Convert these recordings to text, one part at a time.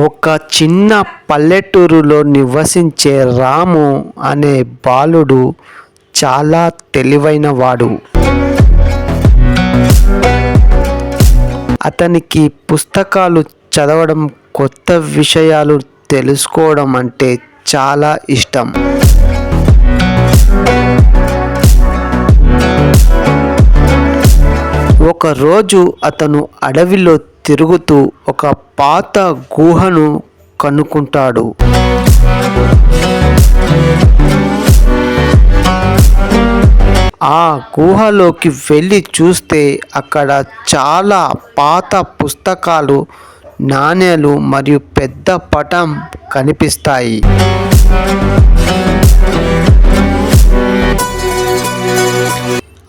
ఒక చిన్న పల్లెటూరులో నివసించే రాము అనే బాలుడు చాలా తెలివైనవాడు. అతనికి పుస్తకాలు చదవడం, కొత్త విషయాలు తెలుసుకోవడం అంటే చాలా ఇష్టం. ఒకరోజు అతను అడవిలో తిరుగుతూ ఒక పాత గుహను కనుక్కుంటాడు. ఆ గుహలోకి వెళ్ళి చూస్తే అక్కడ చాలా పాత పుస్తకాలు, నాణేలు మరియు పెద్ద పటం కనిపిస్తాయి.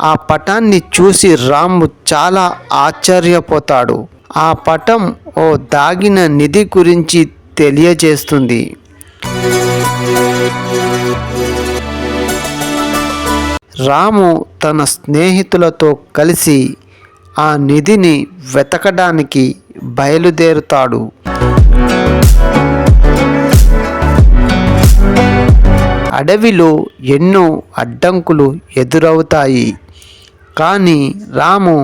ఆ పటాన్ని చూసి రాము చాలా ఆశ్చర్యపోతాడు. ఆ పటం ఓ దాగిన నిధి గురించి తెలియజేస్తుంది. రాము తన స్నేహితులతో కలిసి ఆ నిధిని వెతకడానికి బయలుదేరుతాడు. అడవిలో ఎన్నో అడ్డంకులు ఎదురవుతాయి. కానీ రాము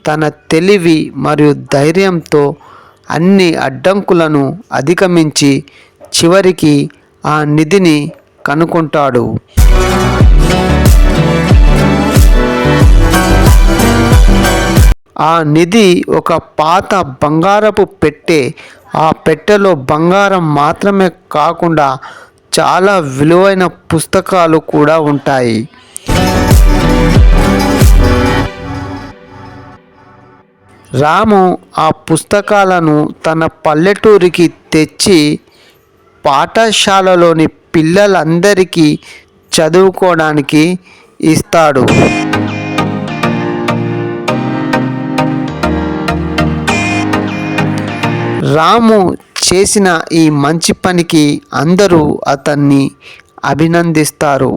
తన తెలివి మరియు ధైర్యంతో అన్ని అడ్డంకులను అధిగమించి చివరికి ఆ నిధిని కనుగొంటాడు. ఆ నిధి ఒక పాత బంగారపు పెట్టె. ఆ పెట్టెలో బంగారం మాత్రమే కాకుండా చాలా విలువైన పుస్తకాలు కూడా ఉంటాయి. రాము ఆ పుస్తకాలను తన పల్లెటూరికి తెచ్చి పాఠశాలలోని పిల్లలందరికీ చదువుకోవడానికి ఇస్తాడు. రాము చేసిన ఈ మంచి పనికి అందరూ అతన్ని అభినందిస్తారు.